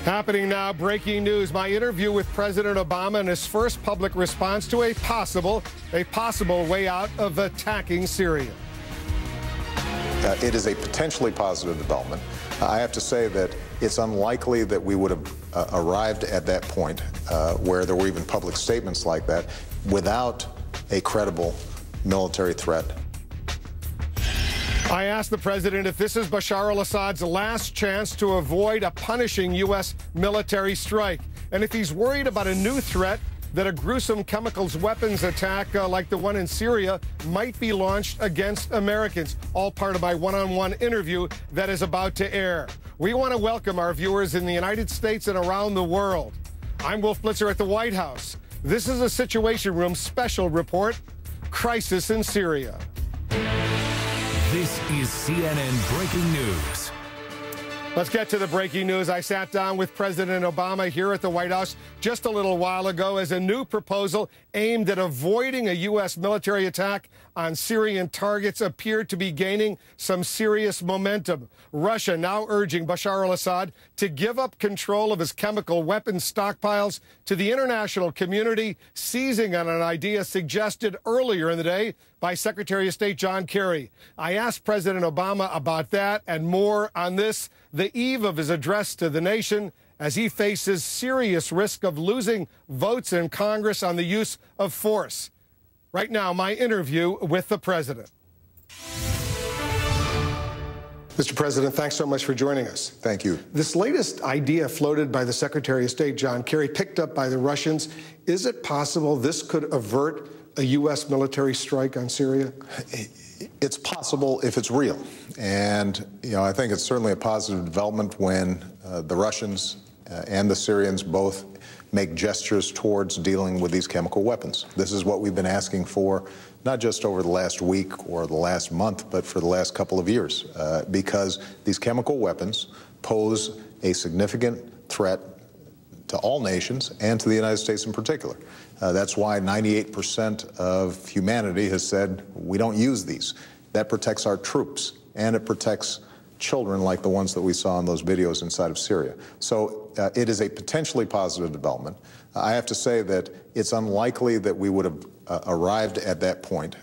Happening now, breaking news. My interview with President Obama and his first public response to a possible way out of attacking Syria. It is a potentially positive development. I have to say that it's unlikely that we would have arrived at that point where there were even public statements like that without a credible military threat. I asked the president if this is Bashar al-Assad's last chance to avoid a punishing U.S. military strike, and if he's worried about a new threat that a gruesome chemicals weapons attack like the one in Syria might be launched against Americans. All part of my one-on-one interview that is about to air. We want to welcome our viewers in the United States and around the world. I'm Wolf Blitzer at the White House. This is a Situation Room special report, Crisis in Syria. This is CNN Breaking News. Let's get to the breaking news. I sat down with President Obama here at the White House just a little while ago as a new proposal aimed at avoiding a U.S. military attack on Syrian targets appeared to be gaining some serious momentum. Russia now urging Bashar al-Assad to give up control of his chemical weapons stockpiles to the international community, seizing on an idea suggested earlier in the day by Secretary of State John Kerry. I asked President Obama about that and more on this, the eve of his address to the nation, as he faces serious risk of losing votes in Congress on the use of force. Right now, my interview with the president. Mr. President, thanks so much for joining us. Thank you. This latest idea floated by the Secretary of State John Kerry, picked up by the Russians, is it possible this could avert a U.S. military strike on Syria? It's possible if it's real. And, I think it's certainly a positive development when the Russians and the Syrians both make gestures towards dealing with these chemical weapons. This is what we've been asking for, not just over the last week or the last month, but for the last couple of years, because these chemical weapons pose a significant threat to all nations and to the United States in particular. That's why 98% of humanity has said we don't use these. That protects our troops, and it protects children like the ones that we saw in those videos inside of Syria. So it is a potentially positive development. I have to say that it's unlikely that we would have arrived at that point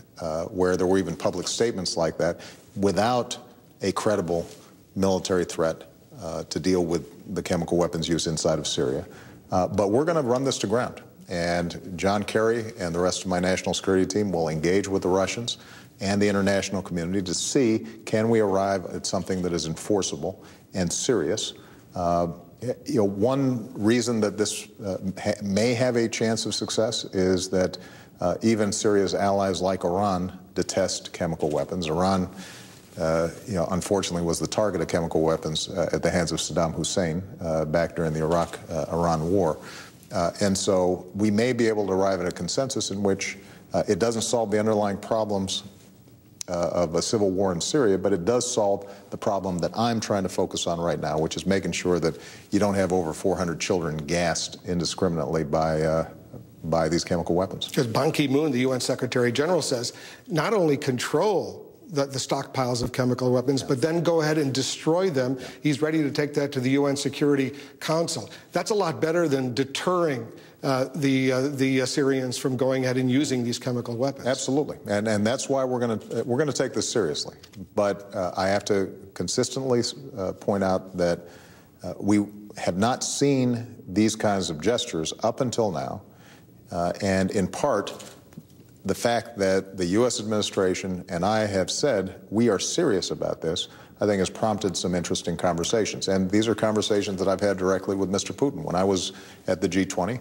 where there were even public statements like that without a credible military threat to deal with the chemical weapons use inside of Syria. But we're going to run this to ground. And John Kerry and the rest of my national security team will engage with the Russians and the international community to see, can we arrive at something that is enforceable and serious. One reason that this may have a chance of success is that even Syria's allies like Iran detest chemical weapons. Iran, unfortunately was the target of chemical weapons at the hands of Saddam Hussein back during the Iraq-Iran war. And so we may be able to arrive at a consensus in which it doesn't solve the underlying problems of a civil war in Syria, but it does solve the problem that I'm trying to focus on right now, which is making sure that you don't have over 400 children gassed indiscriminately by these chemical weapons. Because Ban Ki-moon, the UN Secretary General, says not only control the stockpiles of chemical weapons, but then go ahead and destroy them. He's ready to take that to the UN Security Council. That's a lot better than deterring the Syrians from going ahead and using these chemical weapons. Absolutely, and that's why we're going to take this seriously. But I have to consistently point out that we have not seen these kinds of gestures up until now, and in part, the fact that the U.S. administration and I have said we are serious about this, I think has prompted some interesting conversations. And these are conversations that I've had directly with Mr. Putin. When I was at the G20,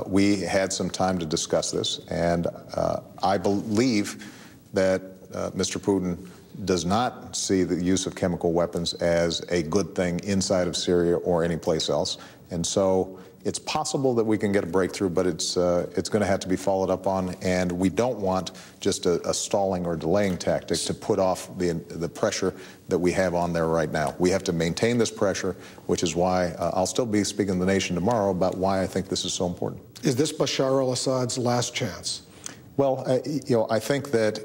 we had some time to discuss this. And I believe that Mr. Putin does not see the use of chemical weapons as a good thing inside of Syria or any place else. And so it's possible that we can get a breakthrough, but it's going to have to be followed up on, and we don't want just a stalling or delaying tactic to put off the pressure that we have on there right now. We have to maintain this pressure, which is why I'll still be speaking to the nation tomorrow about why I think this is so important. Is this Bashar al-Assad's last chance? Well, I think that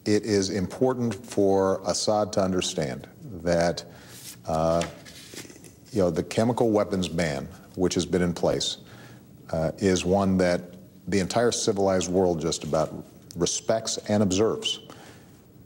it is important for Assad to understand that the chemical weapons ban, which has been in place, is one that the entire civilized world just about respects and observes.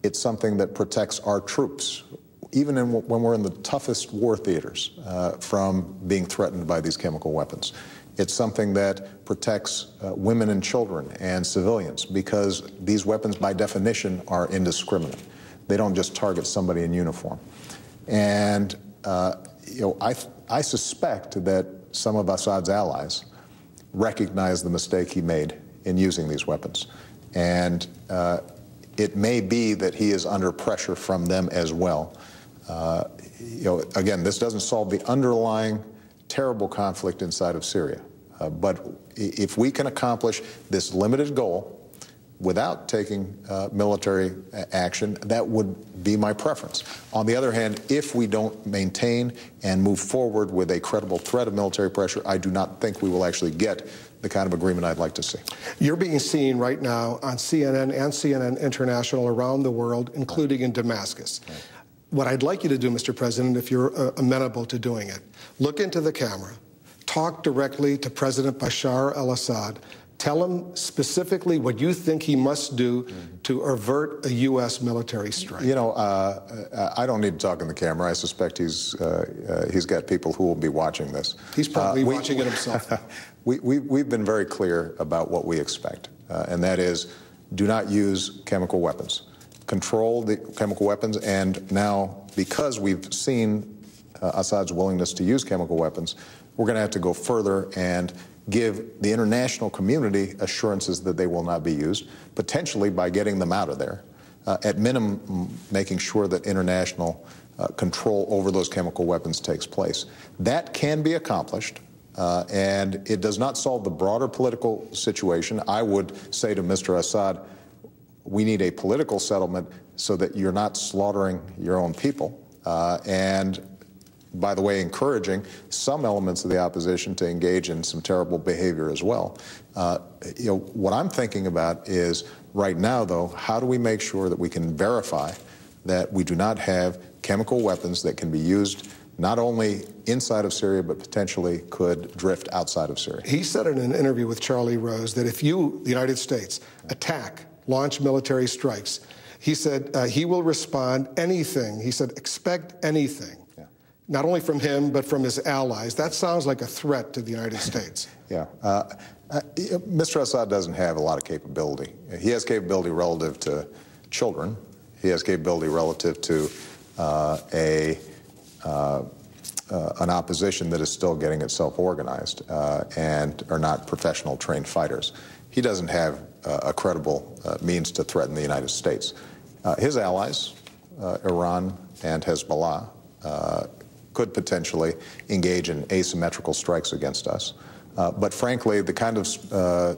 It's something that protects our troops, even when we're in the toughest war theaters, from being threatened by these chemical weapons. It's something that protects women and children and civilians, because these weapons, by definition, are indiscriminate. They don't just target somebody in uniform. And I suspect that some of Assad's allies recognize the mistake he made in using these weapons. And it may be that he is under pressure from them as well. Again, this doesn't solve the underlying terrible conflict inside of Syria. But if we can accomplish this limited goal without taking military action, that would be my preference. On the other hand, if we don't maintain and move forward with a credible threat of military pressure, I do not think we will actually get the kind of agreement I'd like to see. You're being seen right now on CNN and CNN International around the world, including in Damascus. Right. What I'd like you to do, Mr. President, if you're amenable to doing it, look into the camera, talk directly to President Bashar al-Assad, tell him specifically what you think he must do to avert a U.S. military strike. I don't need to talk in the camera. I suspect he's got people who will be watching this. He's probably watching it himself. We've been very clear about what we expect, and that is, do not use chemical weapons. Control the chemical weapons, and now, because we've seen Assad's willingness to use chemical weapons, we're going to have to go further and give the international community assurances that they will not be used, potentially by getting them out of there. At minimum, making sure that international control over those chemical weapons takes place. That can be accomplished, and it does not solve the broader political situation. I would say to Mr. Assad, we need a political settlement so that you're not slaughtering your own people. And by the way, encouraging some elements of the opposition to engage in some terrible behavior as well. What I'm thinking about is, right now, though, how do we make sure that we can verify that we do not have chemical weapons that can be used not only inside of Syria, but potentially could drift outside of Syria? He said in an interview with Charlie Rose that if you, the United States, launch military strikes, he said he will respond anything. He said, expect anything. Not only from him, but from his allies. That sounds like a threat to the United States. Yeah. Mr. Assad doesn't have a lot of capability. He has capability relative to children. He has capability relative to an opposition that is still getting itself organized and are not professional trained fighters. He doesn't have a credible means to threaten the United States. His allies, Iran and Hezbollah, could potentially engage in asymmetrical strikes against us. But frankly, the kind of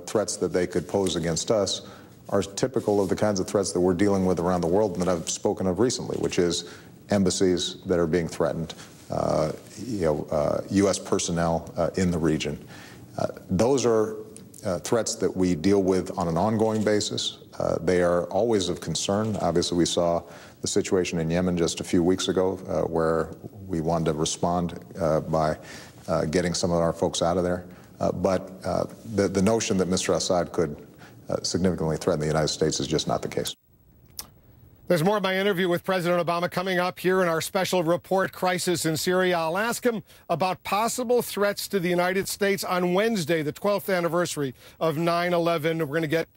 threats that they could pose against us are typical of the kinds of threats that we're dealing with around the world and that I've spoken of recently, which is embassies that are being threatened, U.S. personnel in the region. Those are threats that we deal with on an ongoing basis. They are always of concern. Obviously, we saw the situation in Yemen just a few weeks ago where we wanted to respond by getting some of our folks out of there. But the notion that Mr. Assad could significantly threaten the United States is just not the case. There's more of my interview with President Obama coming up here in our special report, Crisis in Syria. I'll ask him about possible threats to the United States on Wednesday, the 12th anniversary of 9/11. We're going to get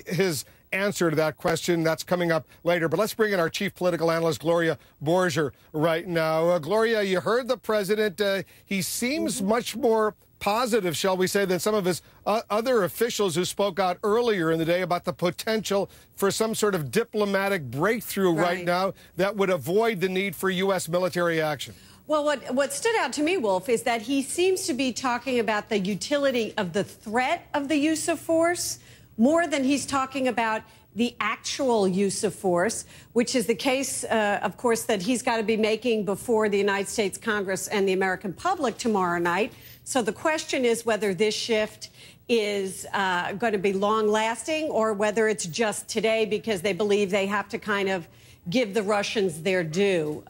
his answer to that question. That's coming up later. But let's bring in our chief political analyst, Gloria Borger, right now. Gloria, you heard the president. He seems much more positive, shall we say, than some of his other officials who spoke out earlier in the day about the potential for some sort of diplomatic breakthrough right now that would avoid the need for U.S. military action. Well, what stood out to me, Wolf, is that he seems to be talking about the utility of the threat of the use of force more than he's talking about the actual use of force, which is the case, of course, that he's got to be making before the United States Congress and the American public tomorrow night. So the question is whether this shift is going to be long-lasting or whether it's just today because they believe they have to kind of give the Russians their due.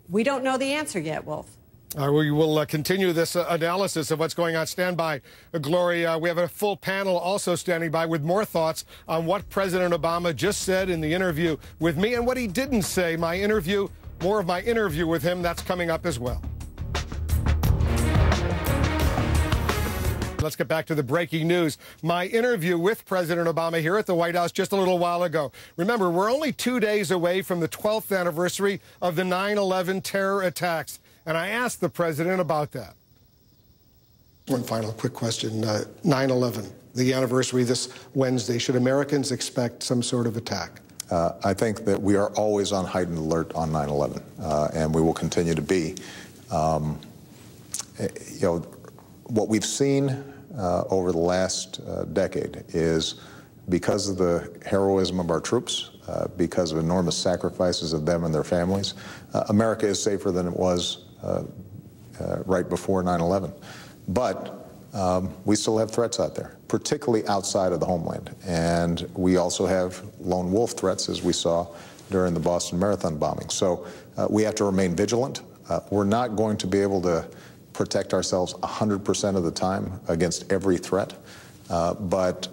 We don't know the answer yet, Wolf. We will continue this analysis of what's going on. Stand by, Gloria. We have a full panel also standing by with more thoughts on what President Obama just said in the interview with me and what he didn't say. More of my interview with him, that's coming up as well. Let's get back to the breaking news. My interview with President Obama here at the White House just a little while ago. Remember, we're only 2 days away from the 12th anniversary of the 9/11 terror attacks. And I asked the president about that. One final quick question. 9/11, the anniversary this Wednesday. Should Americans expect some sort of attack? I think that we are always on heightened alert on 9/11, and we will continue to be. What we've seen over the last decade is, because of the heroism of our troops, because of enormous sacrifices of them and their families, America is safer than it was right before 9/11. But we still have threats out there, particularly outside of the homeland. And we also have lone wolf threats, as we saw during the Boston Marathon bombing. So we have to remain vigilant. We're not going to be able to protect ourselves 100% of the time against every threat. But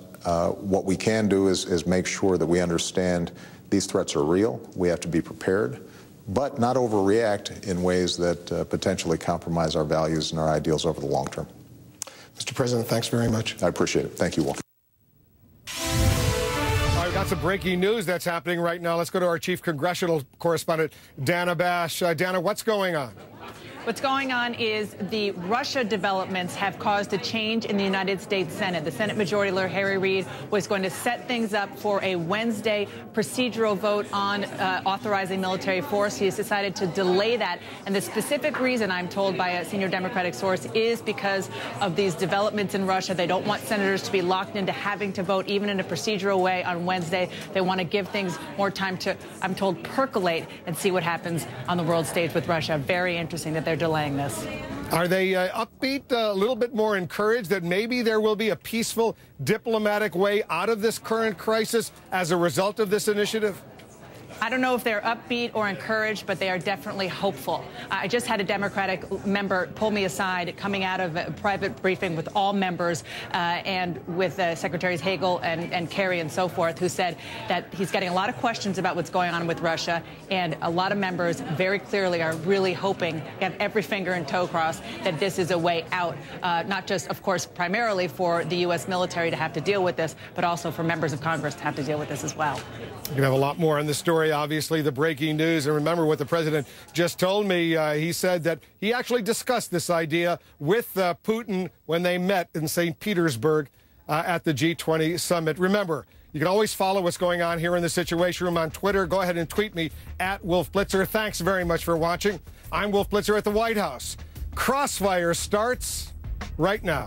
what we can do is make sure that we understand these threats are real. We have to be prepared, but not overreact in ways that potentially compromise our values and our ideals over the long term. Mr. President, thanks very much. I appreciate it. Thank you, Wolf. All right, we've got some breaking news that's happening right now. Let's go to our chief congressional correspondent, Dana Bash. Dana, what's going on? What's going on is the Russia developments have caused a change in the United States Senate. The Senate Majority Leader Harry Reid was going to set things up for a Wednesday procedural vote on authorizing military force. He has decided to delay that. And the specific reason, I'm told by a senior Democratic source, is because of these developments in Russia. They don't want senators to be locked into having to vote even in a procedural way on Wednesday. They want to give things more time to, I'm told, percolate and see what happens on the world stage with Russia. Very interesting that they're delaying this. Are they upbeat, a little bit more encouraged that maybe there will be a peaceful diplomatic way out of this current crisis as a result of this initiative? I don't know if they're upbeat or encouraged, but they are definitely hopeful. I just had a Democratic member pull me aside coming out of a private briefing with all members and with Secretaries Hagel and Kerry and so forth, who said that he's getting a lot of questions about what's going on with Russia, and a lot of members very clearly are really hoping, have every finger and toe crossed, that this is a way out, not just, of course, primarily for the U.S. military to have to deal with this, but also for members of Congress to have to deal with this as well. We're going to have a lot more on this story, obviously, the breaking news. And remember what the president just told me. He said that he actually discussed this idea with Putin when they met in St. Petersburg at the G20 summit. Remember, you can always follow what's going on here in the Situation Room on Twitter. Go ahead and tweet me at Wolf Blitzer. Thanks very much for watching. I'm Wolf Blitzer at the White House. Crossfire starts right now.